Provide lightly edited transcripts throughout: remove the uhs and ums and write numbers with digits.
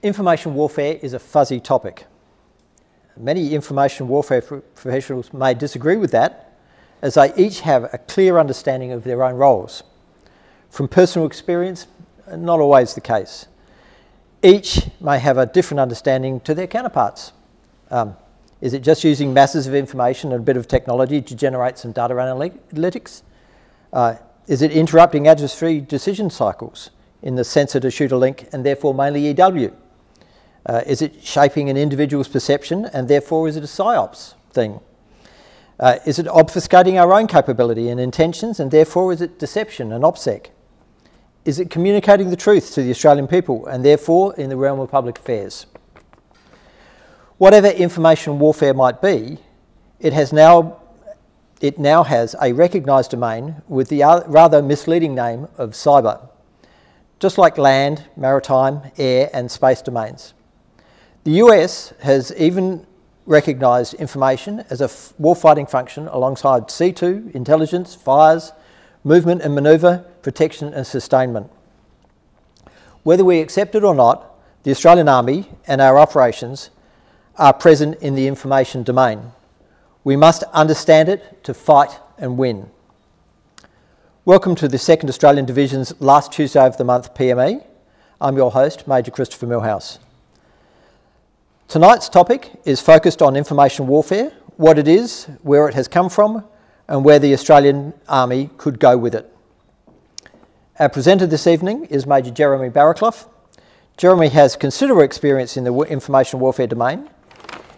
Information warfare is a fuzzy topic. Many information warfare professionals may disagree with that, as they each have a clear understanding of their own roles. From personal experience, not always the case. Each may have a different understanding to their counterparts. Is it just using masses of information and a bit of technology to generate some data analytics? Is it interrupting adversary decision cycles in the censor to shoot a link and therefore mainly EW? Is it shaping an individual's perception and therefore is it a PSYOPs thing? Is it obfuscating our own capability and intentions and therefore is it deception and OPSEC? Is it communicating the truth to the Australian people and therefore in the realm of public affairs? Whatever information warfare might be, it now has a recognised domain with the rather misleading name of cyber, just like land, maritime, air and space domains. The US has even recognised information as a warfighting function alongside C2, intelligence, fires, movement and manoeuvre, protection and sustainment. Whether we accept it or not, the Australian Army and our operations are present in the information domain. We must understand it to fight and win. Welcome to the 2nd Australian Division's last Tuesday of the month PME. I'm your host, Major Christopher Millhouse. Tonight's topic is focused on information warfare, what it is, where it has come from, and where the Australian Army could go with it. Our presenter this evening is Major Jeremy Barraclough. Jeremy has considerable experience in the information warfare domain.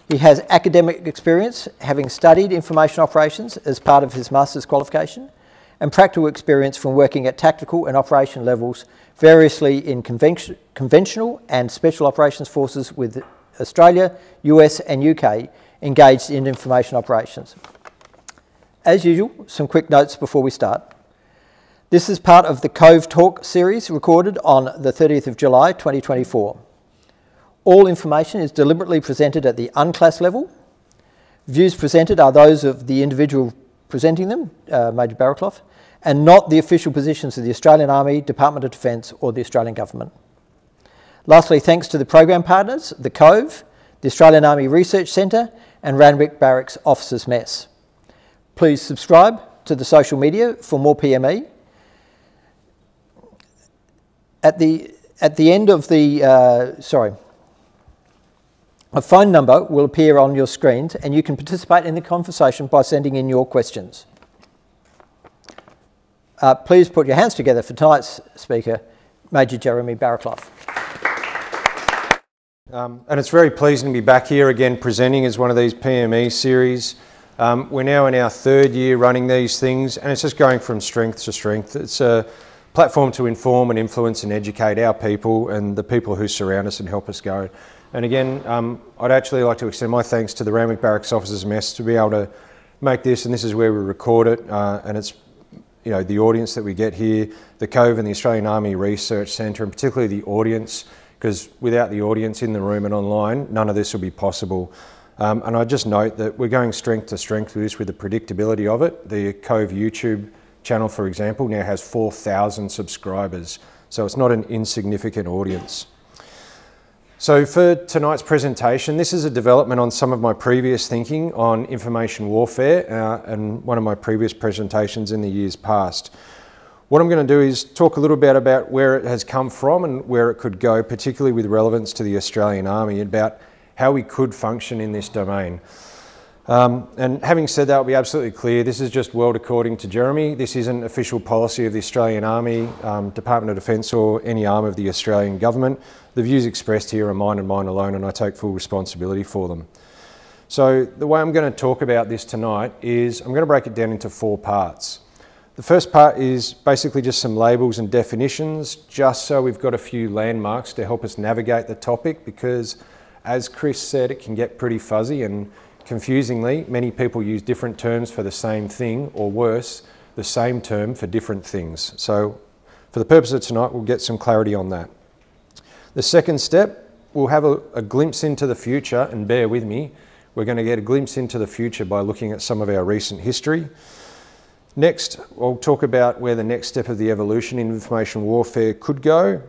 He has academic experience, having studied information operations as part of his master's qualification, and practical experience from working at tactical and operation levels, variously in conventional and special operations forces with Australia, US and UK engaged in information operations. As usual, some quick notes before we start. This is part of the Cove Talk series recorded on the 30th of July 2024. All information is deliberately presented at the unclass level. Views presented are those of the individual presenting them, Major Barraclough, and not the official positions of the Australian Army, Department of Defence or the Australian Government. Lastly, thanks to the program partners, the Cove, the Australian Army Research Centre and Randwick Barracks Officers Mess. Please subscribe to the social media for more PME. At the end of the, a phone number will appear on your screens and you can participate in the conversation by sending in your questions. Please put your hands together for tonight's speaker, Major Jeremy Barraclough. And it's very pleasing to be back here again presenting as one of these PME series. We're now in our 3rd year running these things and it's just going from strength to strength. It's a platform to inform and influence and educate our people and the people who surround us and help us go. And again, I'd actually like to extend my thanks to the Randwick Barracks Officers Mess to be able to make this, and this is where we record it, and it's the audience that we get here, the Cove and the Australian Army Research Centre, and particularly the audience, because without the audience in the room and online, none of this will be possible. And I just note that we're going strength to strength with this, with the predictability of it. The Cove YouTube channel, for example, now has 4,000 subscribers, so it's not an insignificant audience. So for tonight's presentation, this is a development on some of my previous thinking on information warfare and one of my previous presentations in the years past. What I'm going to do is talk a little bit about where it has come from and where it could go, particularly with relevance to the Australian Army, about how we could function in this domain. And having said that, I'll be absolutely clear, this is just world according to Jeremy. This isn't official policy of the Australian Army, Department of Defence or any arm of the Australian Government. The views expressed here are mine and mine alone, and I take full responsibility for them. So the way I'm going to talk about this tonight is I'm going to break it down into 4 parts. The first part is basically just some labels and definitions, just so we've got a few landmarks to help us navigate the topic, because as Chris said, it can get pretty fuzzy and confusingly, many people use different terms for the same thing, or worse, the same term for different things. So for the purpose of tonight, we'll get some clarity on that. The second step, we'll have a glimpse into the future, and bear with me, we're going to get a glimpse into the future by looking at some of our recent history. Next, I'll talk about where the next step of the evolution in information warfare could go.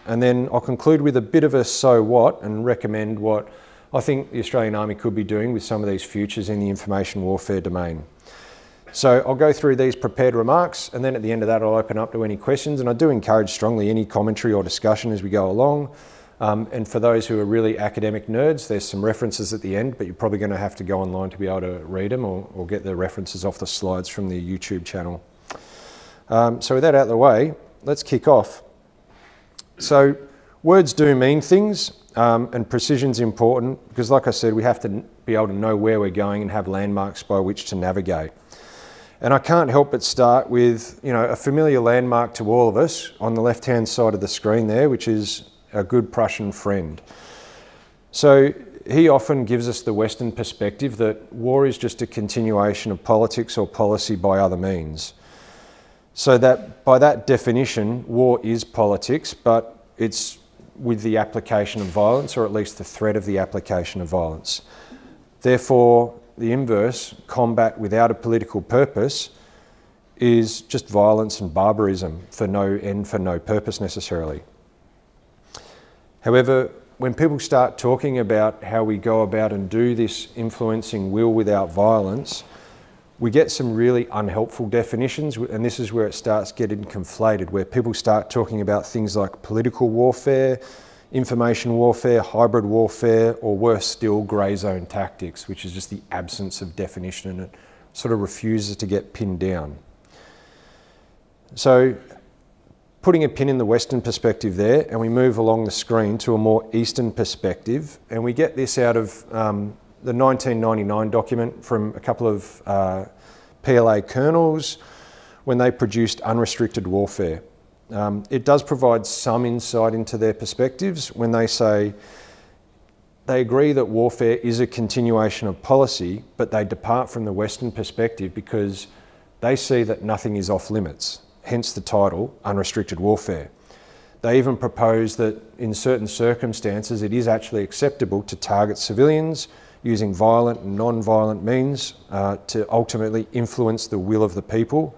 and then I'll conclude with a bit of a so what and recommend what I think the Australian Army could be doing with some of these futures in the information warfare domain. So I'll go through these prepared remarks, and then at the end of that I'll open up to any questions, and I do encourage strongly any commentary or discussion as we go along. And for those who are really academic nerds, there's some references at the end, but you're probably going to have to go online to be able to read them or get the references off the slides from the YouTube channel. So with that out of the way, let's kick off. So words do mean things, and precision's important because, like I said, we have to be able to know where we're going and have landmarks by which to navigate. And I can't help but start with, a familiar landmark to all of us on the left-hand side of the screen there, which is a good Prussian friend. So he often gives us the Western perspective that war is just a continuation of politics or policy by other means. So that by that definition, war is politics, but it's with the application of violence, or at least the threat of the application of violence. Therefore, the inverse, combat without a political purpose, is just violence and barbarism for no end, for no purpose necessarily. However, when people start talking about how we go about and do this influencing will without violence, we get some really unhelpful definitions, and this is where it starts getting conflated, where people start talking about things like political warfare, information warfare, hybrid warfare, or worse still, grey zone tactics, which is just the absence of definition, and it sort of refuses to get pinned down. So, putting a pin in the Western perspective there, and we move along the screen to a more Eastern perspective, and we get this out of the 1999 document from a couple of PLA colonels when they produced Unrestricted Warfare. It does provide some insight into their perspectives when they say they agree that warfare is a continuation of policy, but they depart from the Western perspective because they see that nothing is off limits. Hence the title, Unrestricted Warfare. They even propose that in certain circumstances it is actually acceptable to target civilians using violent and non-violent means to ultimately influence the will of the people.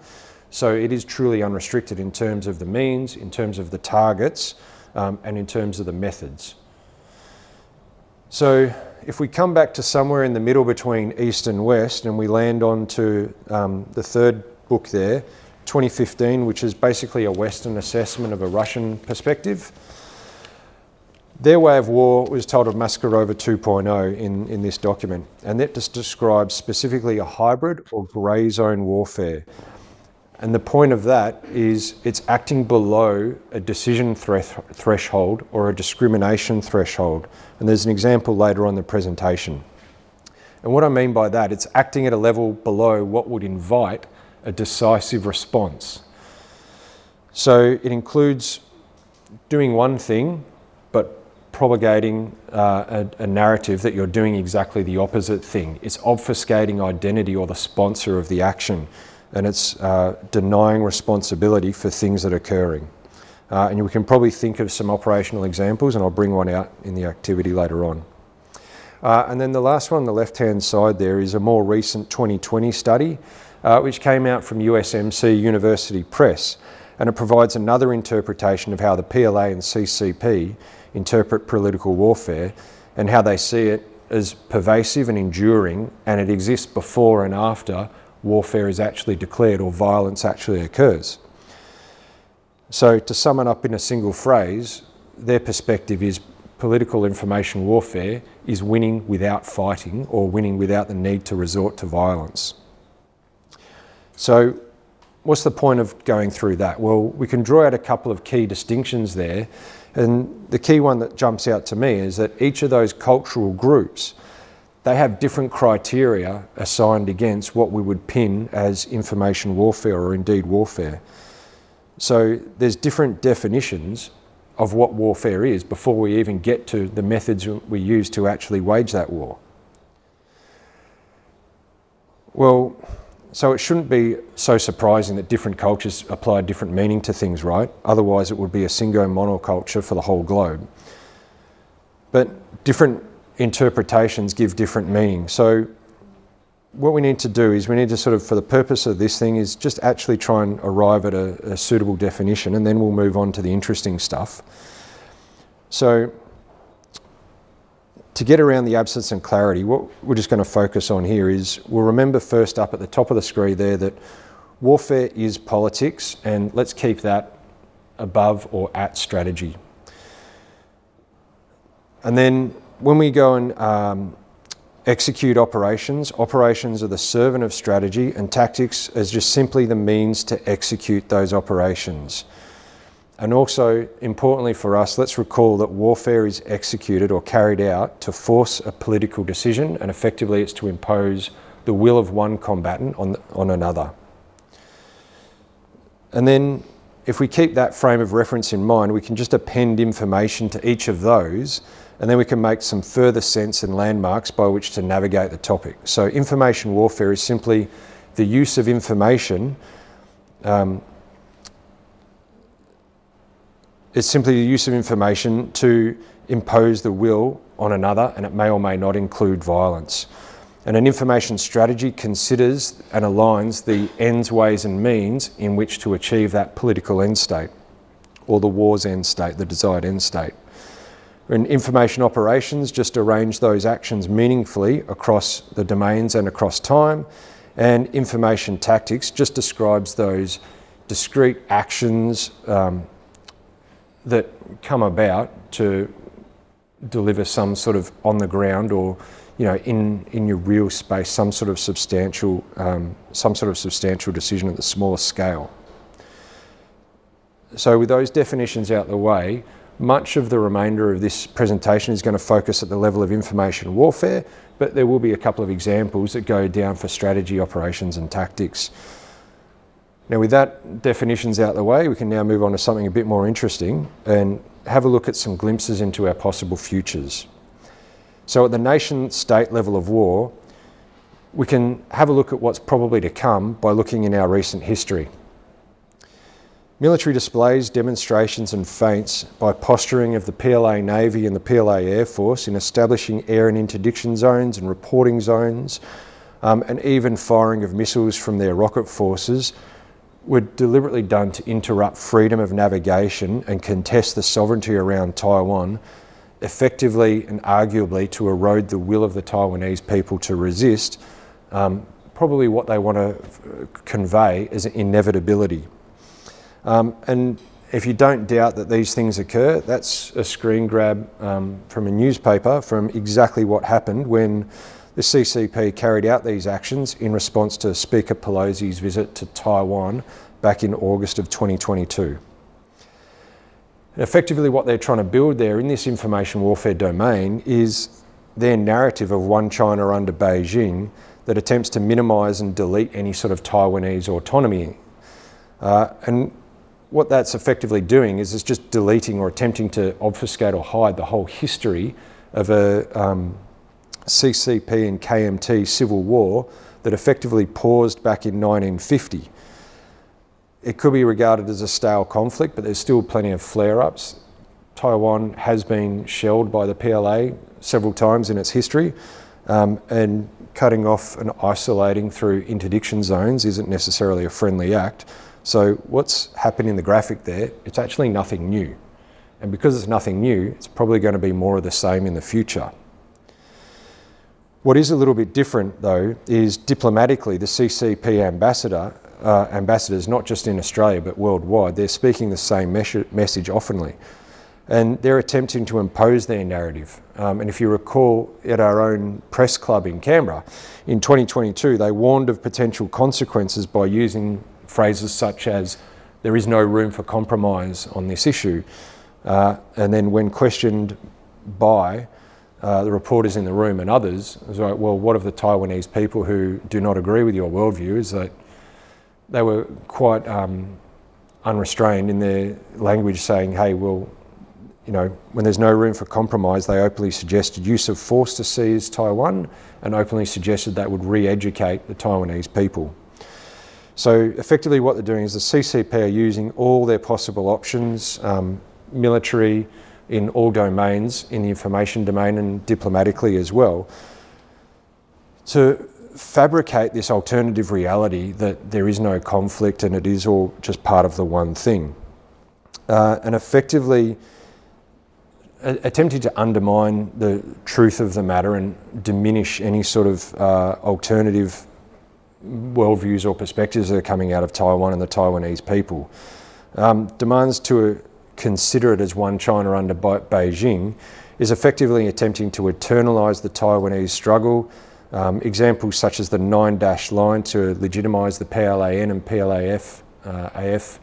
So it is truly unrestricted in terms of the means, in terms of the targets, and in terms of the methods. So if we come back to somewhere in the middle between East and West, and we land on to the third book there, 2015, which is basically a Western assessment of a Russian perspective. Their way of war was titled Maskirovka 2.0 in this document, and that just describes specifically a hybrid or grey zone warfare. And the point of that is it's acting below a decision threshold or a discrimination threshold. And there's an example later on in the presentation. And what I mean by that, it's acting at a level below what would invite a decisive response. So it includes doing one thing, but propagating a narrative that you're doing exactly the opposite thing. It's obfuscating identity or the sponsor of the action, and it's denying responsibility for things that are occurring. And we can probably think of some operational examples, and I'll bring one out in the activity later on. And then the last one on the left-hand side there is a more recent 2020 study, which came out from USMC University Press, and it provides another interpretation of how the PLA and CCP interpret political warfare and how they see it as pervasive and enduring, and it exists before and after warfare is actually declared or violence actually occurs. So to sum it up in a single phrase, their perspective is political information warfare is winning without fighting or winning without the need to resort to violence. So what's the point of going through that? Well, we can draw out a couple of key distinctions there, and the key one that jumps out to me is that each of those cultural groups, they have different criteria assigned against what we would pin as information warfare or indeed warfare. So there's different definitions of what warfare is before we even get to the methods we use to actually wage that war. Well, so it shouldn't be so surprising that different cultures apply different meaning to things, right? Otherwise it would be a single monoculture for the whole globe. But different interpretations give different meaning. So what we need to do is we need to sort of, for the purpose of this thing, is just actually try and arrive at a suitable definition, and then we'll move on to the interesting stuff. So to get around the absence and clarity, what we're just going to focus on here is, we'll remember first up at the top of the screen there that warfare is politics, and let's keep that above or at strategy. And then when we go and execute operations, operations are the servant of strategy, and tactics is just simply the means to execute those operations. And also, importantly for us, let's recall that warfare is executed or carried out to force a political decision, and effectively it's to impose the will of one combatant on another. And then if we keep that frame of reference in mind, we can just append information to each of those, and then we can make some further sense and landmarks by which to navigate the topic. So information warfare is simply the use of information It's simply the use of information to impose the will on another, and it may or may not include violence. And an information strategy considers and aligns the ends, ways and means in which to achieve that political end state, or the war's end state, the desired end state. And information operations just arrange those actions meaningfully across the domains and across time, and information tactics just describes those discrete actions that come about to deliver some sort of on the ground, or in your real space, some sort of substantial decision at the smallest scale. So with those definitions out the way, much of the remainder of this presentation is going to focus at the level of information warfare, but there will be a couple of examples that go down for strategy, operations and tactics. Now with that definitions out the way, we can now move on to something a bit more interesting and have a look at some glimpses into our possible futures. So at the nation-state level of war, we can have a look at what's probably to come by looking in our recent history. Military displays, demonstrations and feints by posturing of the PLA Navy and the PLA Air Force in establishing air and interdiction zones and reporting zones, and even firing of missiles from their rocket forces, were deliberately done to interrupt freedom of navigation and contest the sovereignty around Taiwan, effectively and arguably to erode the will of the Taiwanese people to resist, probably what they want to convey as an inevitability. And if you don't doubt that these things occur, that's a screen grab from a newspaper from exactly what happened when the CCP carried out these actions in response to Speaker Pelosi's visit to Taiwan back in August of 2022. And effectively what they're trying to build there in this information warfare domain is their narrative of one China under Beijing that attempts to minimise and delete any sort of Taiwanese autonomy. And what that's effectively doing is it's just deleting or attempting to obfuscate or hide the whole history of a CCP and KMT civil war that effectively paused back in 1950. It could be regarded as a stale conflict, but there's still plenty of flare-ups. Taiwan has been shelled by the PLA several times in its history, and cutting off and isolating through interdiction zones isn't necessarily a friendly act. So what's happened in the graphic there, it's actually nothing new. And because it's nothing new, it's probably going to be more of the same in the future. What is a little bit different though is diplomatically the CCP ambassadors, not just in Australia but worldwide, they're speaking the same message oftenly. And they're attempting to impose their narrative. And if you recall at our own press club in Canberra, in 2022 they warned of potential consequences by using phrases such as, there is no room for compromise on this issue. And then when questioned by the reporters in the room and others, it was like, well, what of the Taiwanese people who do not agree with your worldview? Is that they were quite unrestrained in their language, saying, hey, well, when there's no room for compromise, they openly suggested use of force to seize Taiwan and openly suggested that would re-educate the Taiwanese people. So effectively what they're doing is the CCP are using all their possible options, military in all domains, in the information domain and diplomatically as well, to fabricate this alternative reality that there is no conflict and it is all just part of the one thing. And effectively attempting to undermine the truth of the matter and diminish any sort of alternative worldviews or perspectives that are coming out of Taiwan and the Taiwanese people. Demands to consider it as one China under Beijing is effectively attempting to eternalise the Taiwanese struggle. Examples such as the 9-dash line to legitimise the PLAN and PLAF, AF,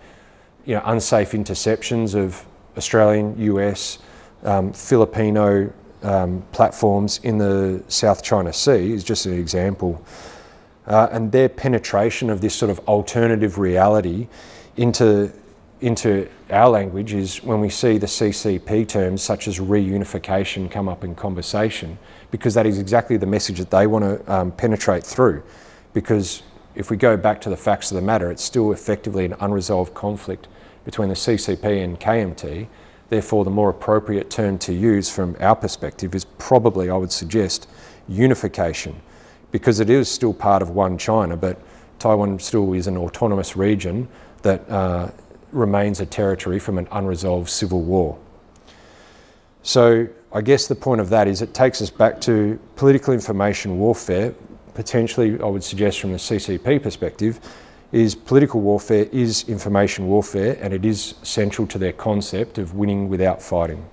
unsafe interceptions of Australian, US, Filipino platforms in the South China Sea is just an example. And their penetration of this sort of alternative reality into our language is when we see the CCP terms such as reunification come up in conversation, because that is exactly the message that they want to penetrate through. Because if we go back to the facts of the matter, it's still effectively an unresolved conflict between the CCP and KMT. Therefore, the more appropriate term to use from our perspective is probably, I would suggest, unification, because it is still part of one China, but Taiwan still is an autonomous region that remains a territory from an unresolved civil war. So I guess the point of that is it takes us back to political information warfare. Potentially, I would suggest from the CCP perspective, is political warfare is information warfare, and it is central to their concept of winning without fighting.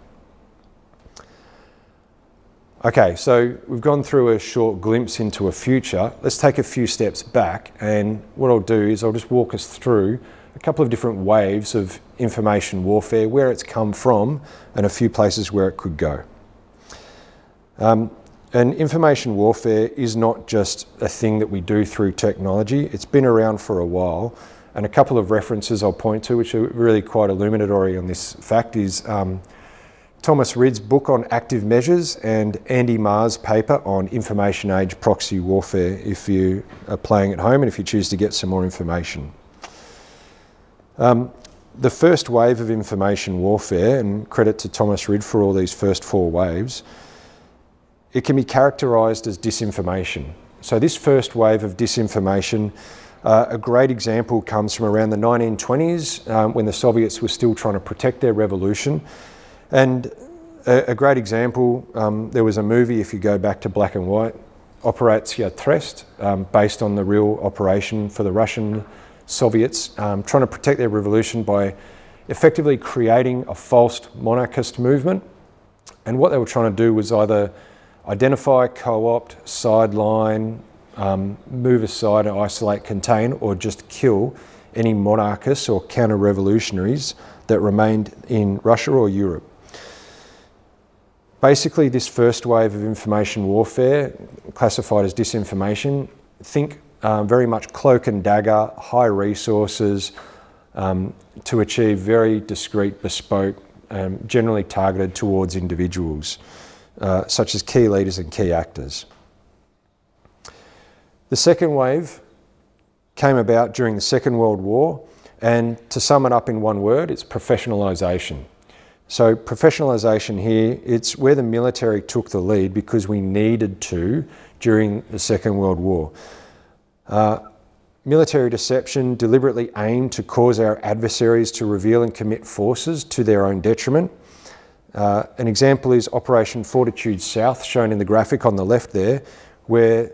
Okay, so we've gone through a short glimpse into a future. Let's take a few steps back, and what I'll do is I'll just walk us through a couple of different waves of information warfare, where it's come from, and a few places where it could go. And information warfare is not just a thing that we do through technology. It's been around for a while, and a couple of references I'll point to, which are really quite illuminatory on this fact, is Thomas Ridd's book on active measures and Andy Marr's paper on information age proxy warfare, if you are playing at home and if you choose to get some more information. The first wave of information warfare, and credit to Thomas Ridd for all these first 4 waves, it can be characterised as disinformation. So this first wave of disinformation, a great example comes from around the 1920s when the Soviets were still trying to protect their revolution. And a great example, there was a movie, if you go back to black and white, Operatia Trest, based on the real operation for the Russian Soviets, trying to protect their revolution by effectively creating a false monarchist movement. And what they were trying to do was either identify, co-opt, sideline, move aside, isolate, contain, or just kill any monarchists or counter-revolutionaries that remained in Russia or Europe. Basically, this first wave of information warfare, classified as disinformation, think very much cloak and dagger, high resources, to achieve very discrete, bespoke, generally targeted towards individuals, such as key leaders and key actors. The second wave came about during the Second World War, and to sum it up in one word, it's professionalisation. So professionalisation here, it's where the military took the lead because we needed to during the Second World War. Military deception deliberately aimed to cause our adversaries to reveal and commit forces to their own detriment. An example is Operation Fortitude South, shown in the graphic on the left there, where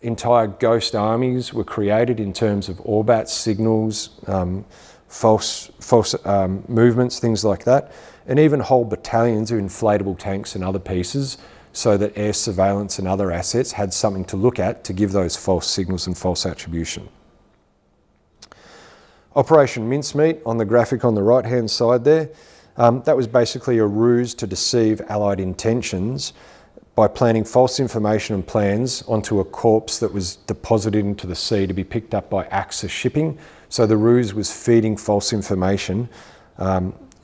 entire ghost armies were created in terms of orbats, signals, false movements, things like that, and even whole battalions of inflatable tanks and other pieces, so that air surveillance and other assets had something to look at to give those false signals and false attribution. Operation Mincemeat, on the graphic on the right-hand side there, that was basically a ruse to deceive Allied intentions by planting false information and plans onto a corpse that was deposited into the sea to be picked up by AXA shipping. So the ruse was feeding false information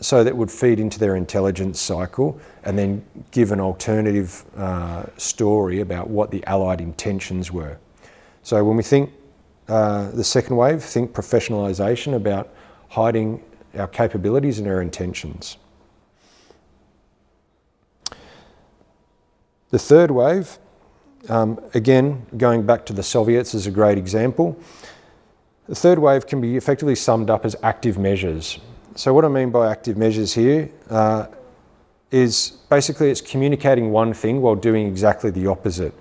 so that would feed into their intelligence cycle and then give an alternative story about what the Allied intentions were. So when we think the second wave, think professionalisation, about hiding our capabilities and our intentions. The third wave, again, going back to the Soviets as a great example, the third wave can be effectively summed up as active measures. So what I mean by active measures here, is basically it's communicating one thing while doing exactly the opposite.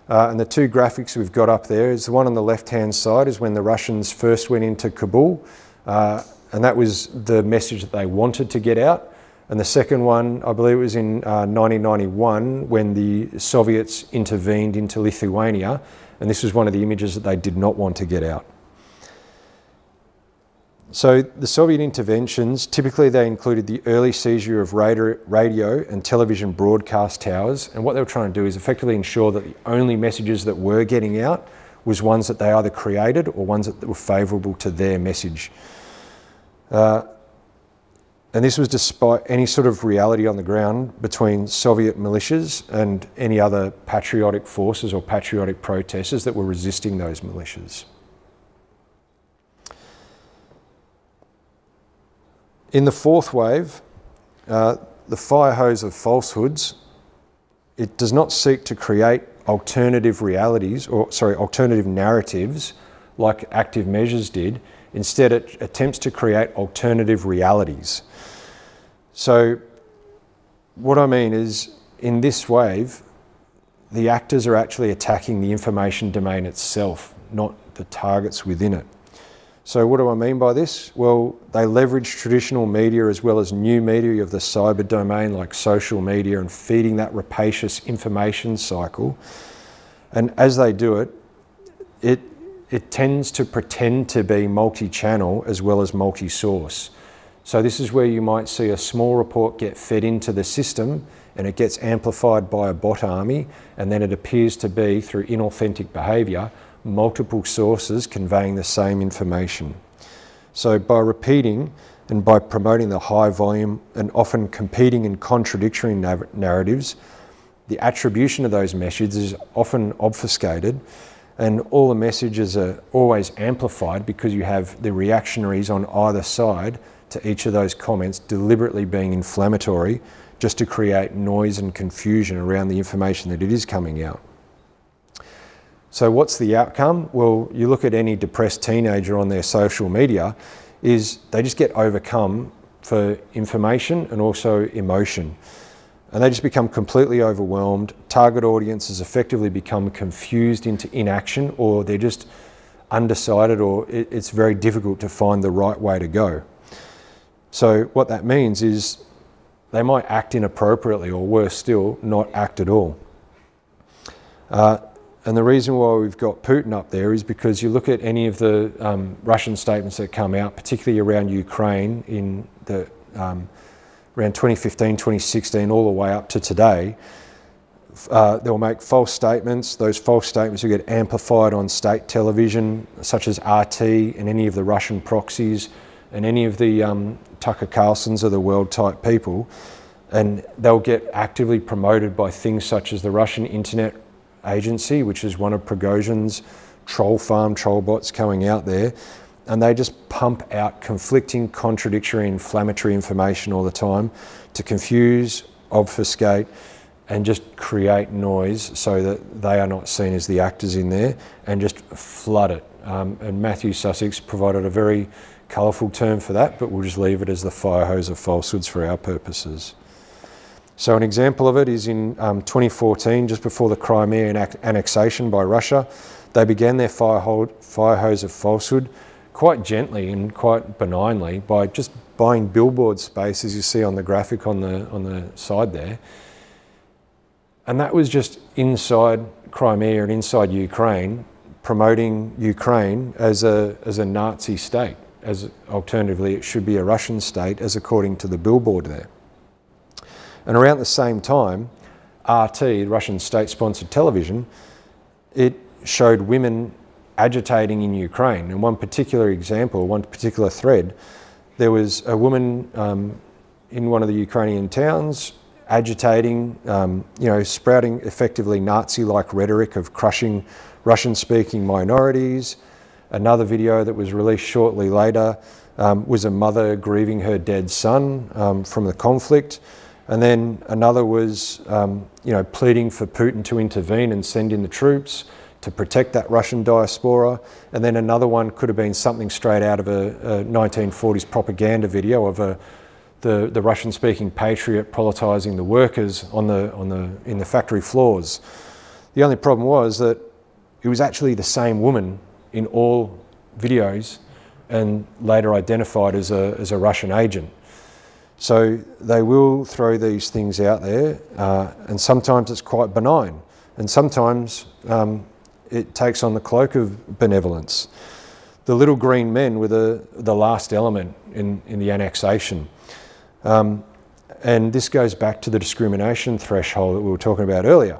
And the two graphics we've got up there is the one on the left-hand side is when the Russians first went into Kabul, and that was the message that they wanted to get out. And the second one, I believe it was in 1991, when the Soviets intervened into Lithuania, and this was one of the images that they did not want to get out. So the Soviet interventions, typically they included the early seizure of radio and television broadcast towers, and what they were trying to do is effectively ensure that the only messages that were getting out was ones that they either created or ones that were favourable to their message. And this was despite any sort of reality on the ground between Soviet militias and any other patriotic forces or patriotic protesters that were resisting those militias. In the fourth wave, the firehose of falsehoods, it does not seek to create alternative realities, or sorry, alternative narratives like active measures did. Instead, it attempts to create alternative realities. So what I mean is, in this wave, the actors are actually attacking the information domain itself, not the targets within it. So what do I mean by this? Well, they leverage traditional media as well as new media of the cyber domain like social media and feeding that rapacious information cycle. And as they do it, it tends to pretend to be multi-channel as well as multi-source. So this is where you might see a small report get fed into the system and it gets amplified by a bot army, and then it appears to be, through inauthentic behaviour, multiple sources conveying the same information. So by repeating and by promoting the high volume and often competing and contradictory narratives, the attribution of those messages is often obfuscated, and all the messages are always amplified because you have the reactionaries on either side to each of those comments deliberately being inflammatory just to create noise and confusion around the information that it is coming out. So what's the outcome? Well, you look at any depressed teenager on their social media, is they just get overcome for information and also emotion. And they just become completely overwhelmed. Target audiences effectively become confused into inaction, or they're just undecided, or it's very difficult to find the right way to go. So what that means is they might act inappropriately, or worse still, not act at all. And the reason why we've got Putin up there is because you look at any of the Russian statements that come out, particularly around Ukraine in the around 2015, 2016, all the way up to today, they'll make false statements. Those false statements will get amplified on state television, such as RT and any of the Russian proxies and any of the Tucker Carlsons of the world type people. And they'll get actively promoted by things such as the Russian Internet Agency, which is one of Prigozhin's troll farm, troll bots coming out there. And they just pump out conflicting, contradictory, inflammatory information all the time to confuse, obfuscate, and just create noise so that they are not seen as the actors in there, and just flood it. And Matthew Sussex provided a very colourful term for that, but we'll just leave it as the firehose of falsehoods for our purposes. So an example of it is in 2014, just before the Crimean annexation by Russia, they began their firehose of falsehood quite gently and quite benignly by just buying billboard space, as you see on the graphic on the side there. And that was just inside Crimea and inside Ukraine, promoting Ukraine as a Nazi state, as alternatively it should be a Russian state, as according to the billboard there. And around the same time, RT, Russian state-sponsored television, it showed women agitating in Ukraine. In one particular example, one particular thread, there was a woman in one of the Ukrainian towns agitating, sprouting effectively Nazi-like rhetoric of crushing Russian-speaking minorities. Another video that was released shortly later was a mother grieving her dead son from the conflict. And then another was, pleading for Putin to intervene and send in the troops to protect that Russian diaspora. And then another one could have been something straight out of a 1940s propaganda video of the the Russian-speaking patriot proletizing the workers in the factory floors. The only problem was that it was actually the same woman in all videos and later identified as a Russian agent. So they will throw these things out there, and sometimes it's quite benign, and sometimes it takes on the cloak of benevolence. The little green men were the last element in the annexation. And this goes back to the discrimination threshold that we were talking about earlier.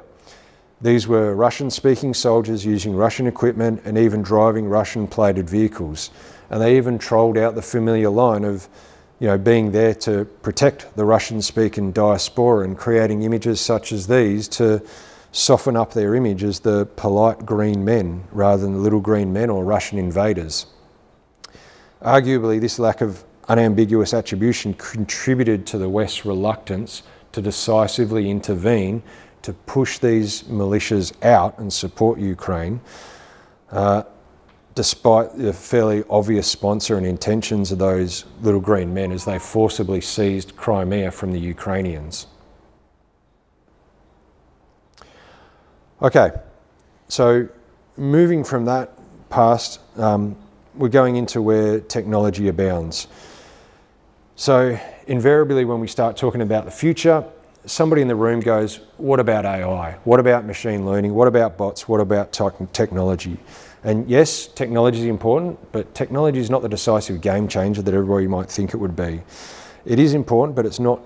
These were Russian-speaking soldiers using Russian equipment and even driving Russian-plated vehicles. And they even trolled out the familiar line of, you know, being there to protect the Russian-speaking diaspora and creating images such as these to soften up their image as the polite green men rather than the little green men or Russian invaders. Arguably, this lack of unambiguous attribution contributed to the West's reluctance to decisively intervene to push these militias out and support Ukraine, despite the fairly obvious sponsor and intentions of those little green men as they forcibly seized Crimea from the Ukrainians. Okay, so moving from that past, we're going into where technology abounds. So invariably when we start talking about the future, somebody in the room goes, what about AI? What about machine learning? What about bots? What about technology? And yes, technology is important, but technology is not the decisive game changer that everybody might think it would be. It is important, but it's not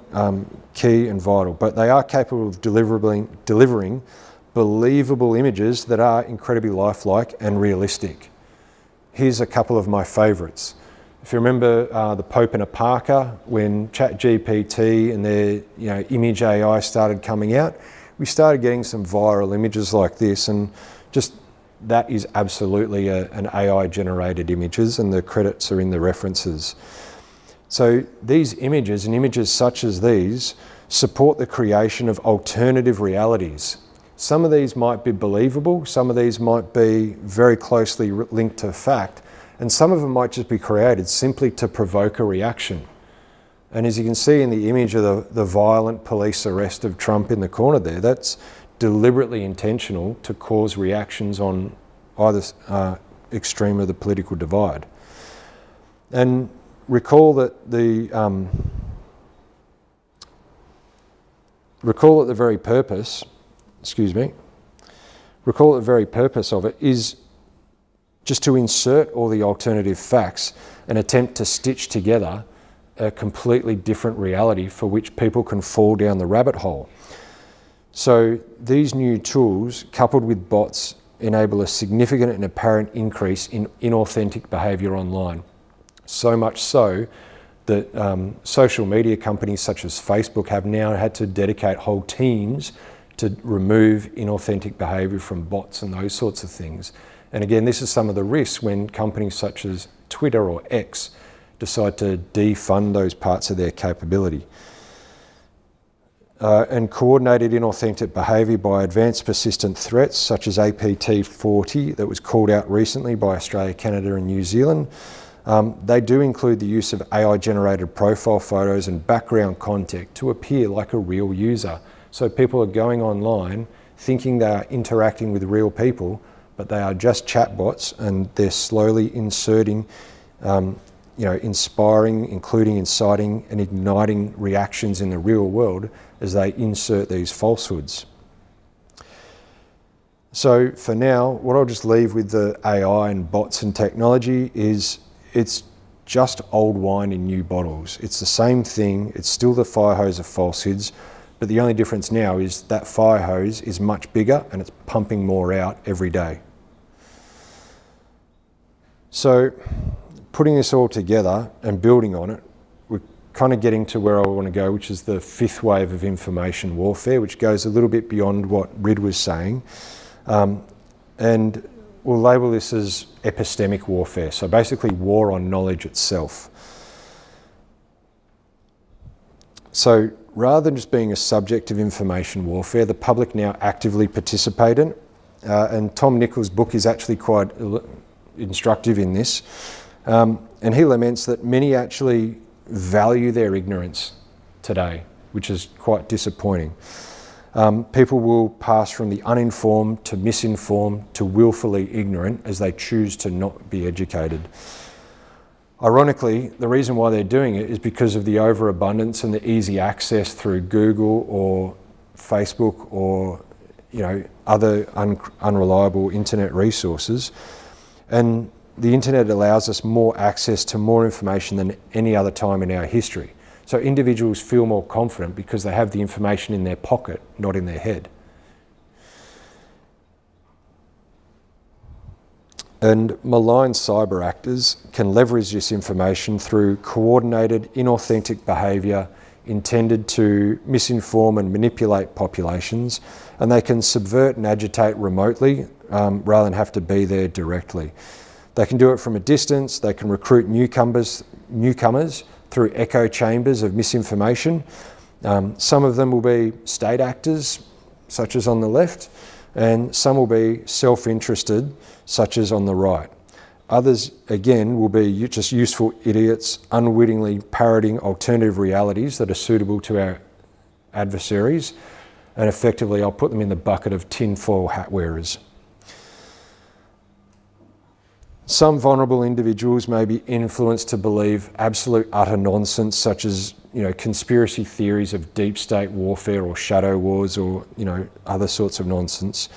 key and vital. But they are capable of delivering believable images that are incredibly lifelike and realistic. Here's a couple of my favourites. If you remember the Pope in a Parka, when ChatGPT and their image AI started coming out, we started getting some viral images like this, and just that is absolutely an AI-generated images, and the credits are in the references. So these images and images such as these support the creation of alternative realities. Some of these might be believable, some of these might be very closely linked to fact, and some of them might just be created simply to provoke a reaction. And as you can see in the image of the violent police arrest of Trump in the corner there, that's deliberately intentional to cause reactions on either extreme of the political divide. And recall that the very purpose of it is just to insert all the alternative facts and attempt to stitch together a completely different reality for which people can fall down the rabbit hole. So these new tools, coupled with bots, enable a significant and apparent increase in inauthentic behaviour online. So much so that social media companies such as Facebook have now had to dedicate whole teams to remove inauthentic behaviour from bots and those sorts of things. And again, this is some of the risks when companies such as Twitter or X decide to defund those parts of their capability. And coordinated inauthentic behaviour by advanced persistent threats such as APT40 that was called out recently by Australia, Canada and New Zealand. They do include the use of AI-generated profile photos and background content to appear like a real user. So people are going online thinking they are interacting with real people, but they are just chatbots, and they're slowly inserting, inspiring, including inciting and igniting reactions in the real world as they insert these falsehoods. So for now, what I'll just leave with the AI and bots and technology is it's just old wine in new bottles. It's the same thing, it's still the fire hose of falsehoods, but the only difference now is that fire hose is much bigger and it's pumping more out every day. So putting this all together and building on it, we're kind of getting to where I want to go, which is the fifth wave of information warfare, which goes a little bit beyond what Rid was saying. And we'll label this as epistemic warfare, so basically war on knowledge itself. So rather than just being a subject of information warfare, the public now actively participate in it. And Tom Nichols' book is actually quite instructive in this. And he laments that many actually value their ignorance today, which is quite disappointing. People will pass from the uninformed to misinformed to willfully ignorant as they choose to not be educated. Ironically, the reason why they're doing it is because of the overabundance and the easy access through Google or Facebook or other unreliable internet resources. And the internet allows us more access to more information than any other time in our history. So individuals feel more confident because they have the information in their pocket, not in their head. And malign cyber actors can leverage this information through coordinated, inauthentic behaviour intended to misinform and manipulate populations, and they can subvert and agitate remotely rather than have to be there directly. They can do it from a distance. They can recruit newcomers through echo chambers of misinformation. Some of them will be state actors, such as on the left, and some will be self-interested, such as on the right. Others, again, will be just useful idiots, unwittingly parroting alternative realities that are suitable to our adversaries, and effectively I'll put them in the bucket of tinfoil hat wearers. Some vulnerable individuals may be influenced to believe absolute utter nonsense, such as conspiracy theories of deep state warfare or shadow wars or other sorts of nonsense,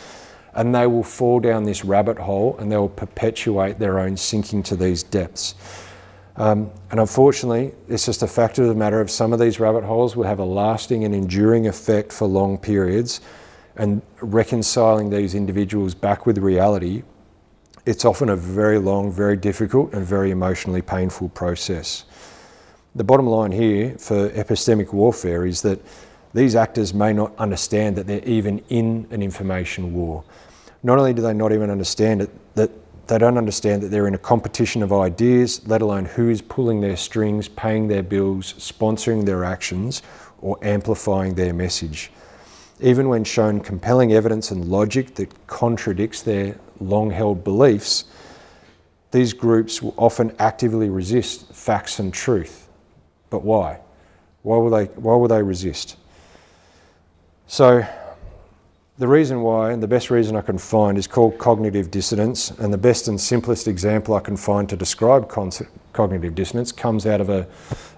and they will fall down this rabbit hole and they will perpetuate their own sinking to these depths. And unfortunately, it's just a fact of the matter of some of these rabbit holes will have a lasting and enduring effect for long periods, and reconciling these individuals back with reality, it's often a very long, very difficult and very emotionally painful process. The bottom line here for epistemic warfare is that these actors may not understand that they're even in an information war. Not only do they not even understand it, that they don't understand that they're in a competition of ideas, let alone who is pulling their strings, paying their bills, sponsoring their actions, or amplifying their message. Even when shown compelling evidence and logic that contradicts their long-held beliefs, these groups will often actively resist facts and truth. But why? Why will they resist? So the reason why, and the best reason I can find, is called cognitive dissonance, and the best and simplest example I can find to describe cognitive dissonance comes out of a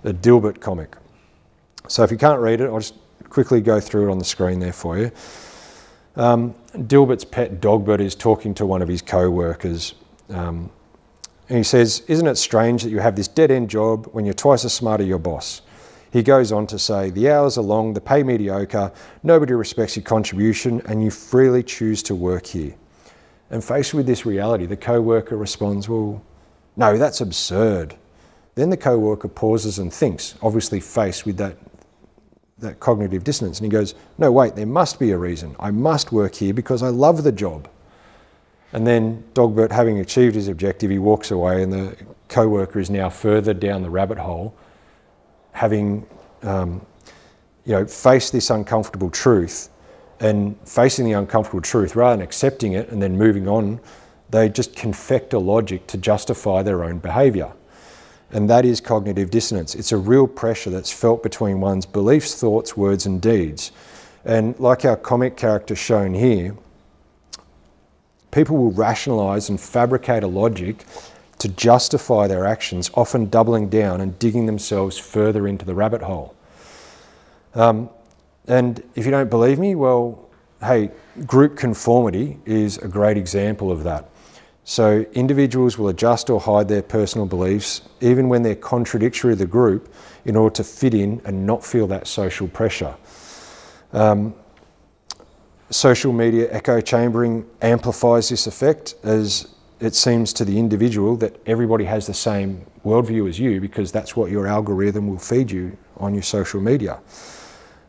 Dilbert comic. So if you can't read it, I'll just quickly go through it on the screen there for you. Dilbert's pet Dogbert is talking to one of his co-workers, and he says, "Isn't it strange that you have this dead-end job when you're twice as smart as your boss?" He goes on to say, "The hours are long, the pay mediocre, nobody respects your contribution, and you freely choose to work here." And faced with this reality, the co-worker responds, "Well, no, that's absurd." Then the co-worker pauses and thinks, obviously faced with that cognitive dissonance, and he goes, "No, wait, there must be a reason. I must work here because I love the job." And then Dogbert, having achieved his objective, he walks away, and the co-worker is now further down the rabbit hole, having faced this uncomfortable truth. And facing the uncomfortable truth, rather than accepting it and then moving on, they just confect a logic to justify their own behaviour. And that is cognitive dissonance. It's a real pressure that's felt between one's beliefs, thoughts, words and deeds. And like our comic character shown here, people will rationalise and fabricate a logic to justify their actions, often doubling down and digging themselves further into the rabbit hole. And if you don't believe me, well, hey, group conformity is a great example of that. So individuals will adjust or hide their personal beliefs, even when they're contradictory to the group, in order to fit in and not feel that social pressure. Social media echo chambering amplifies this effect, as it seems to the individual that everybody has the same worldview as you, because that's what your algorithm will feed you on your social media.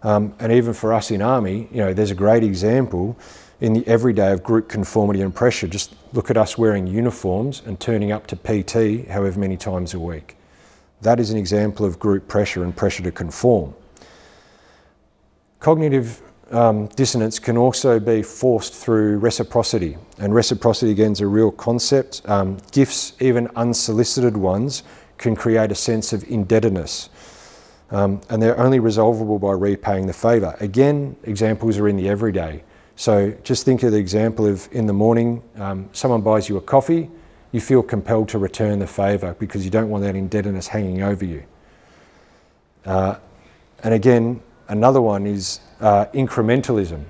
And even for us in Army, there's a great example in the everyday of group conformity and pressure. Just look at us wearing uniforms and turning up to PT however many times a week. That is an example of group pressure and pressure to conform. Cognitive dissonance can also be forced through reciprocity, and reciprocity again is a real concept. Gifts, even unsolicited ones, can create a sense of indebtedness. And they're only resolvable by repaying the favour. Again, examples are in the everyday. So just think of the example of in the morning, someone buys you a coffee, you feel compelled to return the favour because you don't want that indebtedness hanging over you. And again, another one is incrementalism.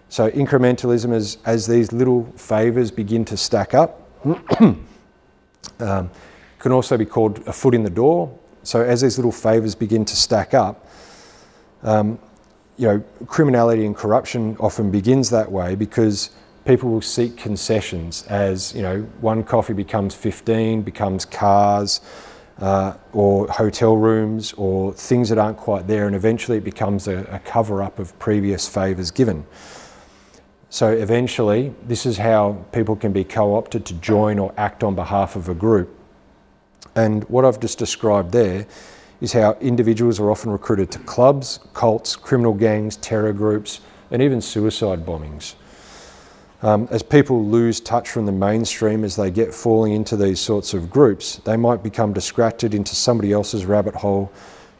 So incrementalism is as these little favours begin to stack up, can also be called a foot in the door. So as these little favours begin to stack up, you know, criminality and corruption often begins that way because people will seek concessions as, you know, one coffee becomes 15, becomes cars, or hotel rooms, or things that aren't quite there, and eventually it becomes a cover-up of previous favours given. So eventually, this is how people can be co-opted to join or act on behalf of a group. And what I've just described there is how individuals are often recruited to clubs, cults, criminal gangs, terror groups, and even suicide bombings. As people lose touch from the mainstream as they get falling into these sorts of groups, they might become distracted into somebody else's rabbit hole,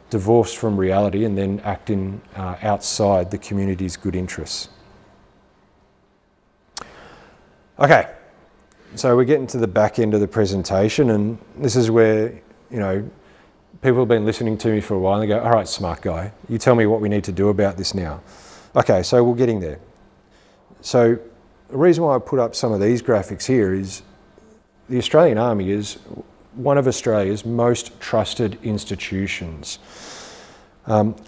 divorced from reality, and then acting outside the community's good interests. Okay, so we're getting to the back end of the presentation, and this is where, you know, people have been listening to me for a while and they go, all right, smart guy, you tell me what we need to do about this now. Okay, so we're getting there. So the reason why I put up some of these graphics here is the Australian Army is one of Australia's most trusted institutions.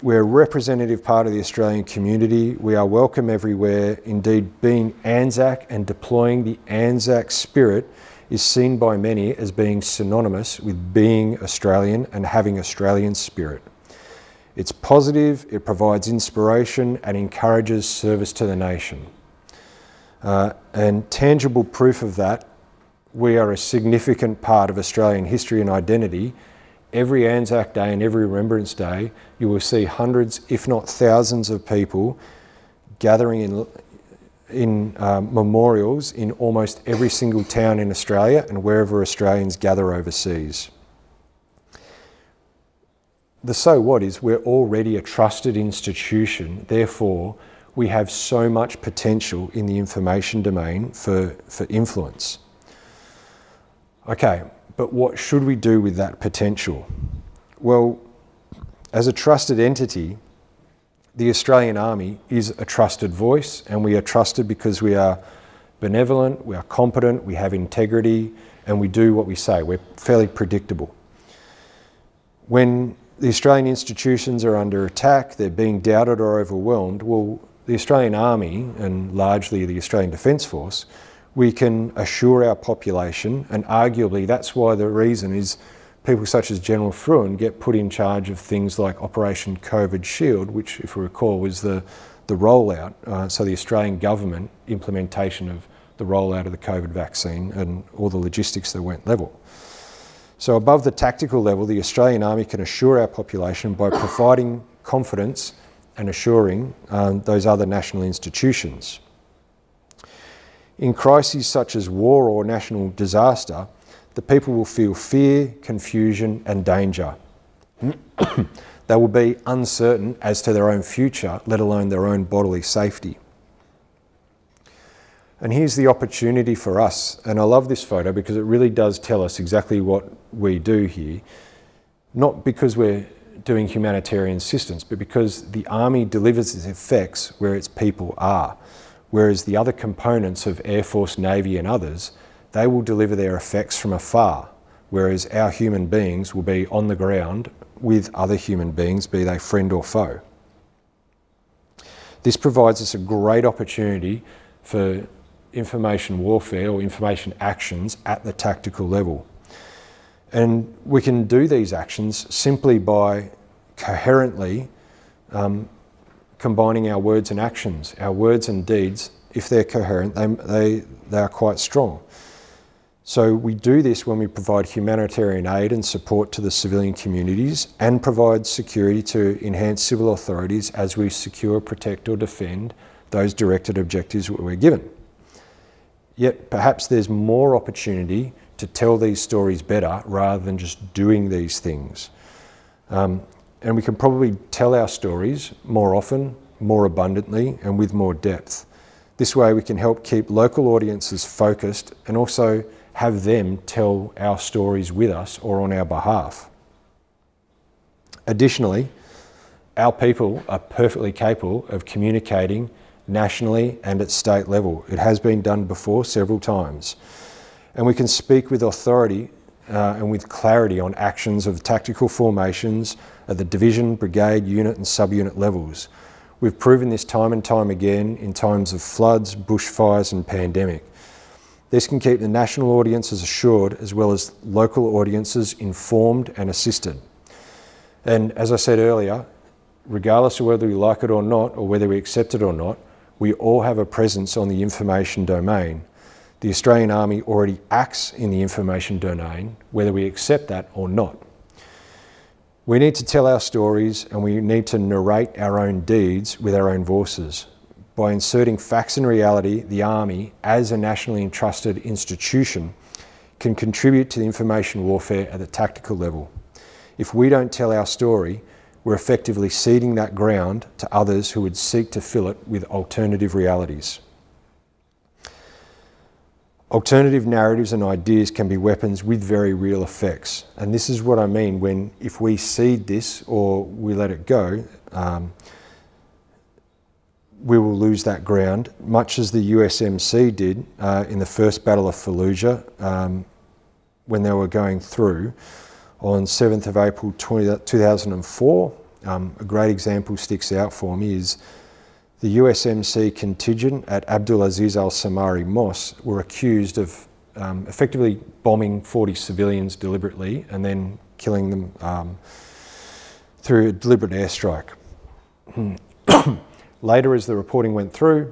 We're a representative part of the Australian community. We are welcome everywhere. Indeed, being Anzac and deploying the Anzac spirit is seen by many as being synonymous with being Australian and having Australian spirit. It's positive, it provides inspiration and encourages service to the nation. And tangible proof of that, we are a significant part of Australian history and identity. Every Anzac Day and every Remembrance Day, you will see hundreds, if not thousands of people gathering in memorials in almost every single town in Australia and wherever Australians gather overseas. The so what is we're already a trusted institution, therefore we have so much potential in the information domain for influence. Okay, but what should we do with that potential? Well, as a trusted entity, the Australian Army is a trusted voice, and we are trusted because we are benevolent, we are competent, we have integrity, and we do what we say. We're fairly predictable. When the Australian institutions are under attack, they're being doubted or overwhelmed, well, the Australian Army, and largely the Australian Defence Force, we can assure our population, and arguably that's why the reason is people such as General Fruin get put in charge of things like Operation COVID Shield, which, if we recall, was the rollout, so the Australian government implementation of the rollout of the COVID vaccine and all the logistics that went level. So above the tactical level, the Australian Army can assure our population by providing confidence and assuring those other national institutions. In crises such as war or national disaster, the people will feel fear, confusion and danger. They will be uncertain as to their own future, let alone their own bodily safety. And here's the opportunity for us, and I love this photo because it really does tell us exactly what we do here, not because we're doing humanitarian assistance, but because the Army delivers its effects where its people are. Whereas the other components of Air Force, Navy and others, they will deliver their effects from afar, whereas our human beings will be on the ground with other human beings, be they friend or foe. This provides us a great opportunity for information warfare or information actions at the tactical level. And we can do these actions simply by coherently combining our words and actions. Our words and deeds, if they're coherent, they are quite strong. So we do this when we provide humanitarian aid and support to the civilian communities and provide security to enhance civil authorities as we secure, protect or defend those directed objectives that we're given. Yet perhaps there's more opportunity to tell these stories better rather than just doing these things. And we can probably tell our stories more often, more abundantly, and with more depth. This way we can help keep local audiences focused and also have them tell our stories with us or on our behalf. Additionally, our people are perfectly capable of communicating nationally and at state level. It has been done before several times. And we can speak with authority and with clarity on actions of tactical formations at the division, brigade, unit and subunit levels. We've proven this time and time again in times of floods, bushfires and pandemic. This can keep the national audiences assured as well as local audiences informed and assisted. And as I said earlier, regardless of whether we like it or not, or whether we accept it or not, we all have a presence on the information domain. The Australian Army already acts in the information domain, whether we accept that or not. We need to tell our stories and we need to narrate our own deeds with our own voices. By inserting facts and reality, the Army, as a nationally entrusted institution, can contribute to the information warfare at the tactical level. If we don't tell our story, we're effectively ceding that ground to others who would seek to fill it with alternative realities. Alternative narratives and ideas can be weapons with very real effects. And this is what I mean when, if we cede this or we let it go, we will lose that ground, much as the USMC did in the first Battle of Fallujah when they were going through. On 7th of April 2004, a great example sticks out for me is the USMC contingent at Abdulaziz al-Samari Mosque were accused of effectively bombing 40 civilians deliberately and then killing them through a deliberate airstrike. Later, as the reporting went through,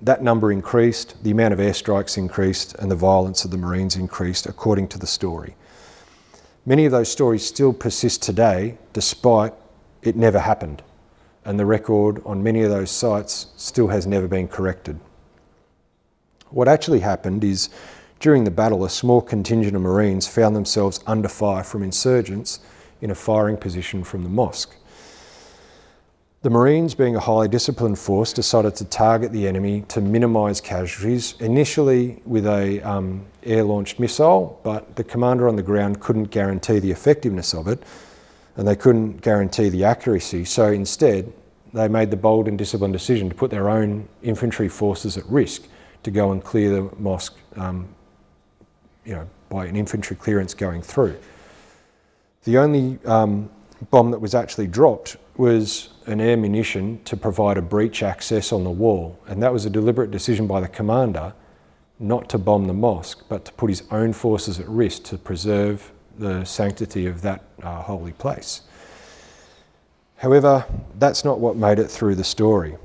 that number increased, the amount of airstrikes increased, and the violence of the Marines increased according to the story. Many of those stories still persist today, despite it never happened. And the record on many of those sites still has never been corrected. What actually happened is, during the battle, a small contingent of Marines found themselves under fire from insurgents in a firing position from the mosque. The Marines, being a highly disciplined force, decided to target the enemy to minimise casualties, initially with a air-launched missile, but the commander on the ground couldn't guarantee the effectiveness of it, and they couldn't guarantee the accuracy. So instead, they made the bold and disciplined decision to put their own infantry forces at risk to go and clear the mosque, by an infantry clearance going through. The only bomb that was actually dropped was an air munition to provide a breach access on the wall, and that was a deliberate decision by the commander not to bomb the mosque, but to put his own forces at risk to preserve the sanctity of that holy place. However, that's not what made it through the story.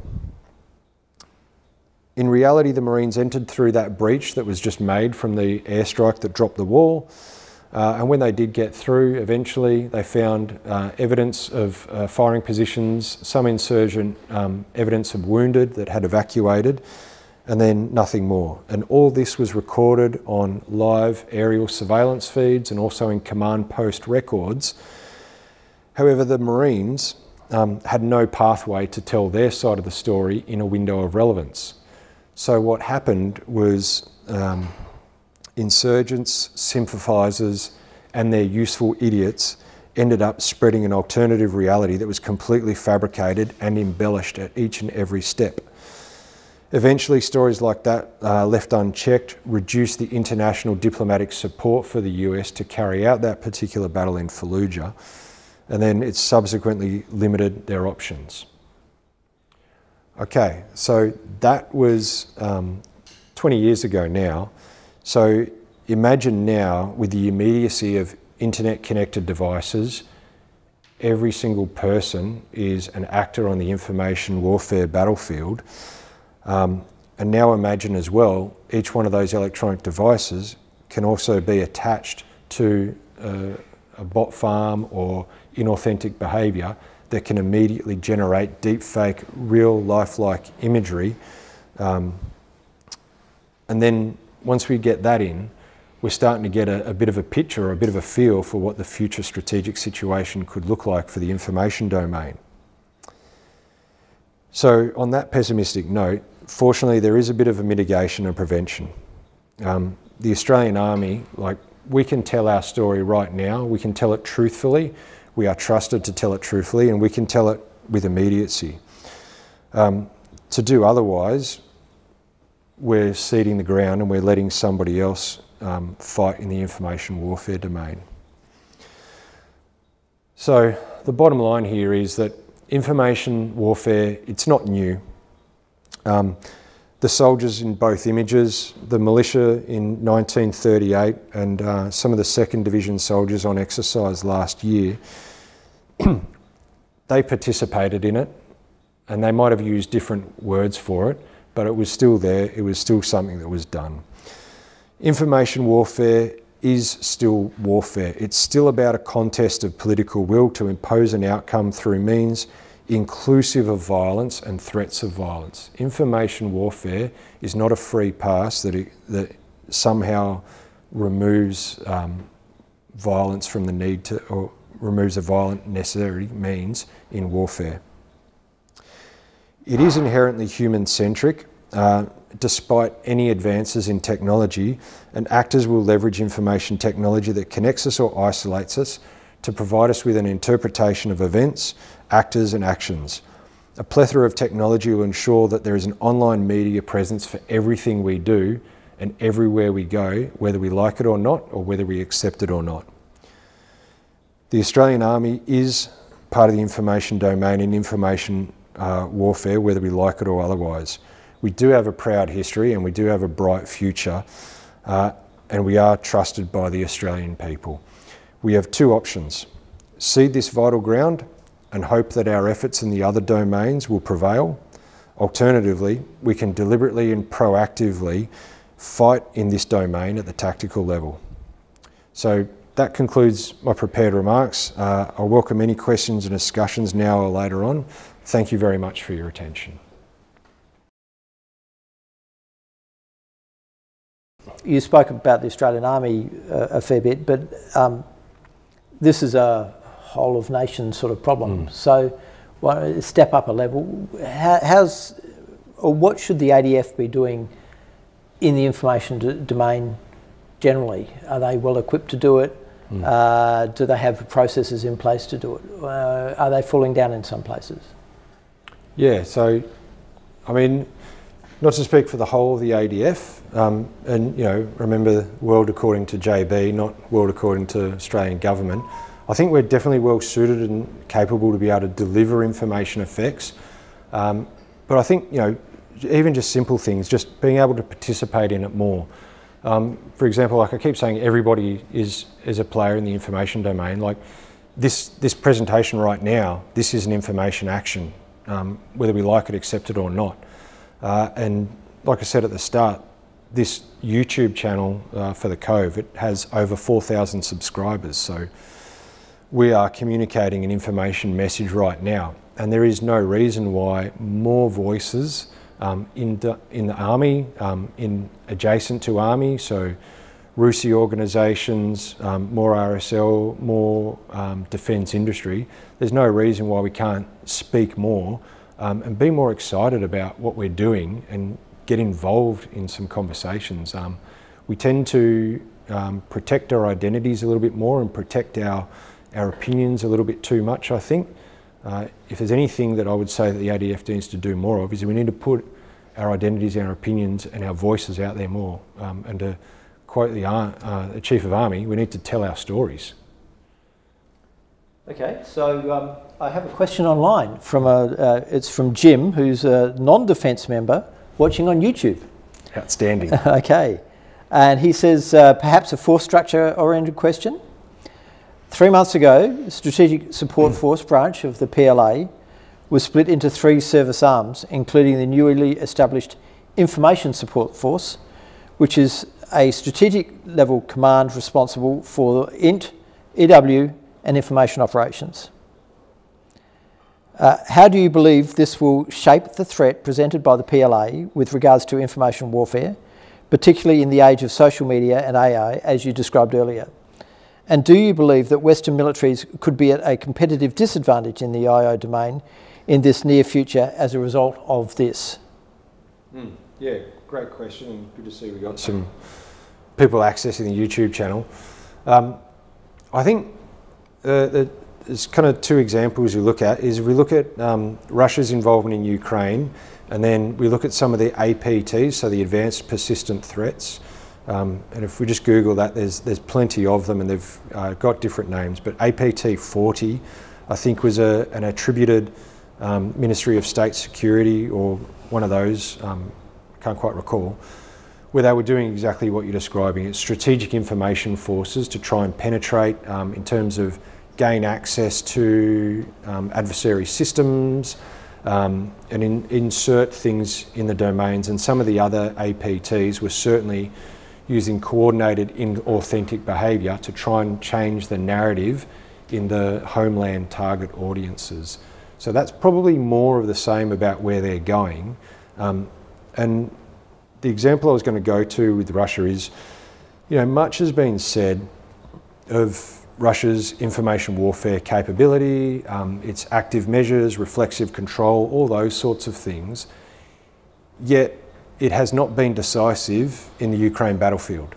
In reality, the Marines entered through that breach that was just made from the airstrike that dropped the wall. And when they did get through, eventually they found evidence of firing positions, some insurgent evidence of wounded that had evacuated, and then nothing more. And all this was recorded on live aerial surveillance feeds and also in command post records. However, the Marines had no pathway to tell their side of the story in a window of relevance. So what happened was insurgents, sympathisers and their useful idiots ended up spreading an alternative reality that was completely fabricated and embellished at each and every step. Eventually, stories like that, left unchecked, reduced the international diplomatic support for the US to carry out that particular battle in Fallujah, and then it subsequently limited their options. Okay, so that was 20 years ago now. So imagine now, with the immediacy of internet-connected devices, every single person is an actor on the information warfare battlefield. And now imagine as well, each one of those electronic devices can also be attached to a bot farm or inauthentic behaviour that can immediately generate deepfake, real lifelike imagery. And then once we get that in, we're starting to get a bit of a picture or a bit of a feel for what the future strategic situation could look like for the information domain. So on that pessimistic note, fortunately there is a bit of a mitigation and prevention. The Australian Army, we can tell our story right now, we can tell it truthfully, we are trusted to tell it truthfully, and we can tell it with immediacy. To do otherwise, we're ceding the ground and we're letting somebody else fight in the information warfare domain. So the bottom line here is that information warfare, it's not new. The soldiers in both images, the militia in 1938 and some of the 2nd Division soldiers on exercise last year, they participated in it, and they might have used different words for it, but it was still there, it was still something that was done. Information warfare is still warfare. It's still about a contest of political will to impose an outcome through means inclusive of violence and threats of violence. Information warfare is not a free pass that somehow removes violence from the need to, or removes a violent necessary means in warfare. It is inherently human-centric. Despite any advances in technology, and actors will leverage information technology that connects us or isolates us to provide us with an interpretation of events, actors and actions. A plethora of technology will ensure that there is an online media presence for everything we do and everywhere we go, whether we like it or not, or whether we accept it or not. The Australian Army is part of the information domain in information warfare, whether we like it or otherwise. We do have a proud history and we do have a bright future, and we are trusted by the Australian people. We have two options: cede this vital ground and hope that our efforts in the other domains will prevail. Alternatively, we can deliberately and proactively fight in this domain at the tactical level. So that concludes my prepared remarks. I'll welcome any questions and discussions now or later on. Thank you very much for your attention. You spoke about the Australian Army a fair bit, but this is a whole of nation sort of problem. So step up a level. What should the ADF be doing in the information domain generally? Are they well equipped to do it? Do they have processes in place to do it? Are they falling down in some places? Yeah, so I mean, not to speak for the whole of the ADF, and remember, world according to JB, not world according to Australian government. I think we're definitely well suited and capable to be able to deliver information effects. But I think, even just simple things, just being able to participate in it more. For example, like I keep saying, everybody is a player in the information domain. Like this presentation right now, this is an information action, whether we like it, accept it or not. And like I said at the start, this YouTube channel for the Cove, it has over 4,000 subscribers. So we are communicating an information message right now. And there is no reason why more voices in the Army, in adjacent to Army, so RUSI organisations, more RSL, more defence industry, there's no reason why we can't speak more and be more excited about what we're doing and get involved in some conversations. We tend to protect our identities a little bit more and protect our opinions a little bit too much, I think. If there's anything that I would say that the ADF needs to do more of, is we need to put our identities, our opinions and our voices out there more. And to quote the Chief of Army, we need to tell our stories. Okay, so I have a question online from it's from Jim, who's a non-defence member watching on YouTube. Outstanding. Okay, and he says perhaps a force structure oriented question. 3 months ago, the Strategic Support Force branch of the PLA was split into 3 service arms, including the newly established Information Support Force, which is a strategic level command responsible for INT, EW and information operations. How do you believe this will shape the threat presented by the PLA with regards to information warfare, particularly in the age of social media and AI, as you described earlier? And do you believe that Western militaries could be at a competitive disadvantage in the IO domain in this near future as a result of this? Yeah, great question, and good to see we've got some people accessing the YouTube channel. I think there's kind of two examples you look at. Is we look at Russia's involvement in Ukraine, and then we look at some of the APTs, so the advanced persistent threats. And if we just Google that, there's plenty of them, and they've got different names. But APT 40, I think, was an attributed Ministry of State Security, or one of those, can't quite recall, where they were doing exactly what you're describing. It's strategic information forces to try and penetrate in terms of gain access to adversary systems, and insert things in the domains. And some of the other APTs were certainly using coordinated inauthentic behaviour to try and change the narrative in the homeland target audiences. So that's probably more of the same about where they're going. And the example I was going to go to with Russia is, much has been said of Russia's information warfare capability, its active measures, reflexive control, all those sorts of things, yet it has not been decisive in the Ukraine battlefield.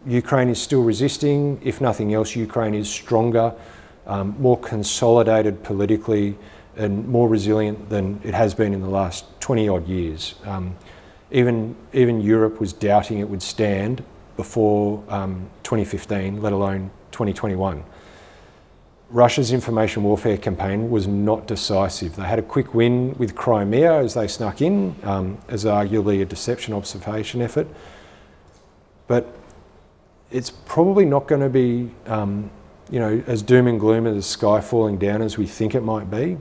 Ukraine is still resisting. If nothing else, Ukraine is stronger, more consolidated politically, and more resilient than it has been in the last 20-odd years. Even Europe was doubting it would stand before 2015, let alone 2021. Russia's information warfare campaign was not decisive. They had a quick win with Crimea as they snuck in, as arguably a deception observation effort. But it's probably not going to be, as doom and gloom as the sky falling down as we think it might be.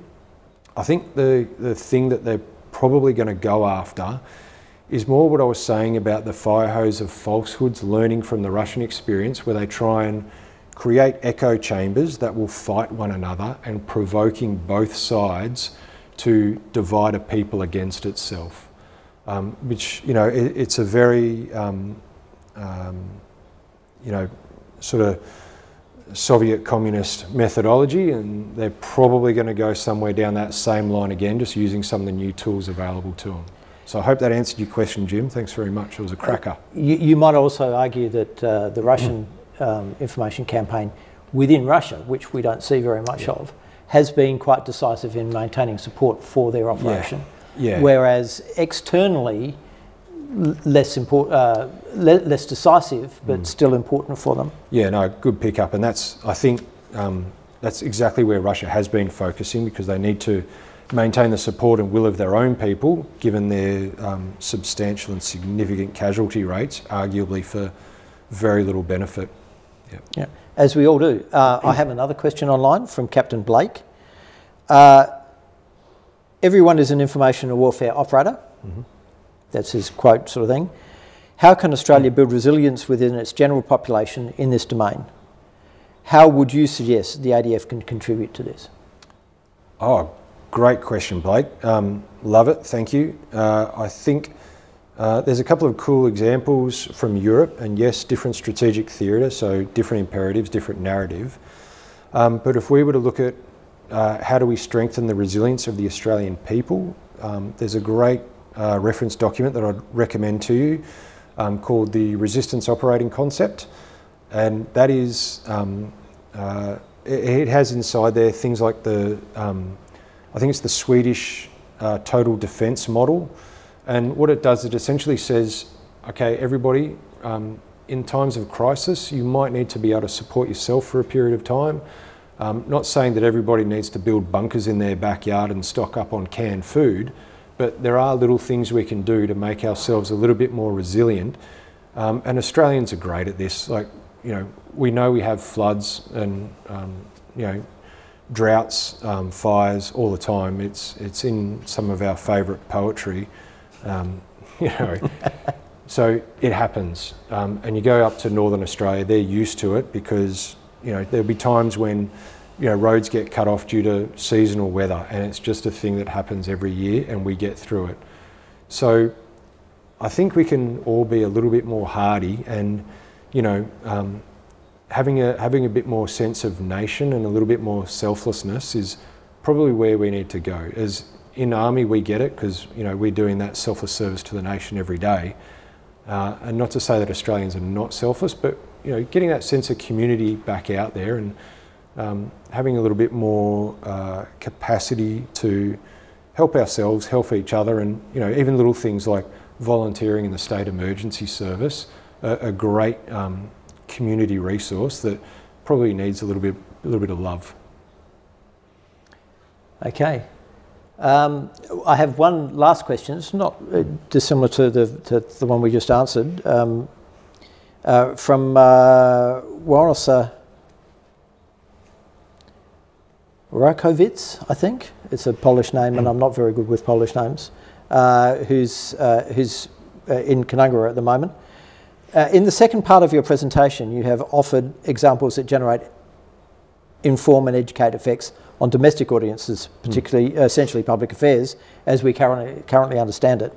I think the thing that they're probably going to go after is more what I was saying about the firehose of falsehoods, learning from the Russian experience, where they try and create echo chambers that will fight one another and provoking both sides to divide a people against itself, which, it's a very, sort of Soviet communist methodology, and they're probably going to go somewhere down that same line again, just using some of the new tools available to them. So I hope that answered your question, Jim. Thanks very much. It was a cracker. You might also argue that the Russian information campaign within Russia, which we don't see very much of, has been quite decisive in maintaining support for their operation. Whereas externally, less decisive, but still important for them. Yeah, no, good pickup, and I think that's exactly where Russia has been focusing, because they need to maintain the support and will of their own people, given their substantial and significant casualty rates, arguably for very little benefit. Yeah, as we all do. I have another question online from Captain Blake. Everyone is an information warfare operator. That's his quote sort of thing. How can Australia build resilience within its general population in this domain? How would you suggest the ADF can contribute to this? Oh, great question, Blake. Love it, thank you. I think there's a couple of cool examples from Europe, and yes, different strategic theatre, so different imperatives, different narrative. But if we were to look at how do we strengthen the resilience of the Australian people, there's a great reference document that I'd recommend to you called the Resistance Operating Concept, and that is, it has inside there things like I think it's the Swedish total defence model, and what it does, it essentially says, okay, everybody, in times of crisis, you might need to be able to support yourself for a period of time. Not saying that everybody needs to build bunkers in their backyard and stock up on canned food, but there are little things we can do to make ourselves a little bit more resilient. And Australians are great at this. Like, we know we have floods and, droughts, fires all the time. It's in some of our favourite poetry, So it happens. And you go up to Northern Australia, they're used to it, because, there'll be times when roads get cut off due to seasonal weather, and it's just a thing that happens every year, and we get through it. So I think we can all be a little bit more hardy, and you know, having a bit more sense of nation and a little bit more selflessness is probably where we need to go. As in Army, we get it because you know we're doing that selfless service to the nation every day, and not to say that Australians are not selfless, but you know, getting that sense of community back out there and having a little bit more capacity to help ourselves, help each other, and you know, even little things like volunteering in the state emergency service, a great community resource that probably needs a little bit of love. Okay. I have one last question. It's not dissimilar to the one we just answered. From Warnosa Rakowicz, I think. It's a Polish name, and I'm not very good with Polish names, who's in Canangara at the moment. In the second part of your presentation, you have offered examples that generate, inform and educate effects on domestic audiences, particularly essentially public affairs, as we currently understand it.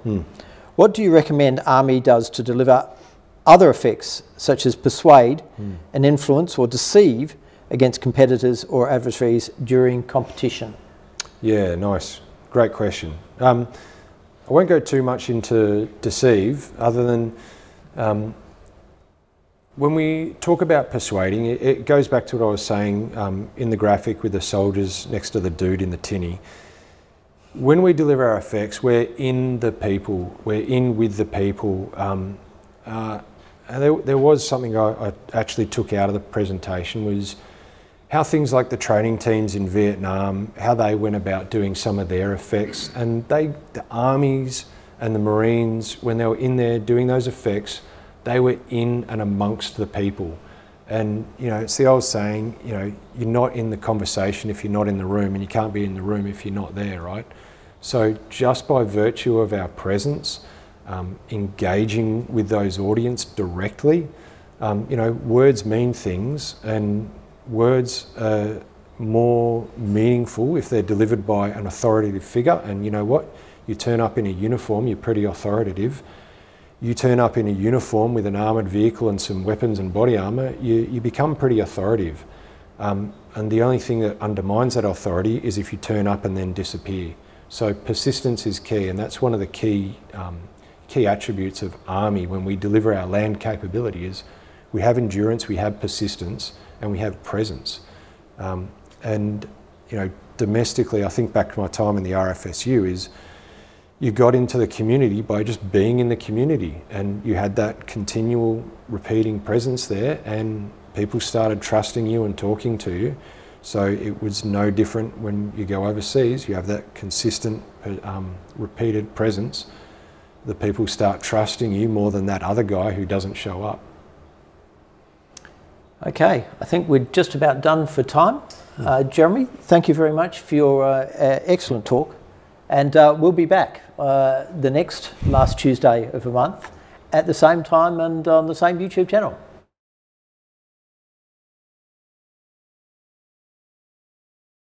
What do you recommend Army does to deliver other effects, such as persuade and influence or deceive against competitors or adversaries during competition? Yeah, nice. Great question. I won't go too much into deceive, other than when we talk about persuading, it goes back to what I was saying in the graphic with the soldiers next to the dude in the tinny. When we deliver our effects, we're in the people, we're in with the people. And there was something I actually took out of the presentation, was how things like the training teams in Vietnam, how they went about doing some of their effects, and the armies and the Marines, when they were in there doing those effects, they were in and amongst the people. And you know, it's the old saying, you know, you're not in the conversation if you're not in the room, and you can't be in the room if you're not there, right? So just by virtue of our presence, engaging with those audience directly, you know, words mean things, and words are more meaningful if they're delivered by an authoritative figure. And you know what? You turn up in a uniform, you're pretty authoritative. You turn up in a uniform with an armoured vehicle and some weapons and body armour, you become pretty authoritative. And the only thing that undermines that authority is if you turn up and then disappear. So persistence is key, and that's one of the key attributes of Army when we deliver our land capability. Is we have endurance, we have persistence, and we have presence. And you know, domestically, I think back to my time in the RFSU, is you got into the community by just being in the community, and you had that continual repeating presence there, and people started trusting you and talking to you. So it was no different when you go overseas. You have that consistent repeated presence. The people start trusting you more than that other guy who doesn't show up. Okay, I think we're just about done for time. Jeremy, thank you very much for your excellent talk. And we'll be back the next last Tuesday of the month at the same time and on the same YouTube channel.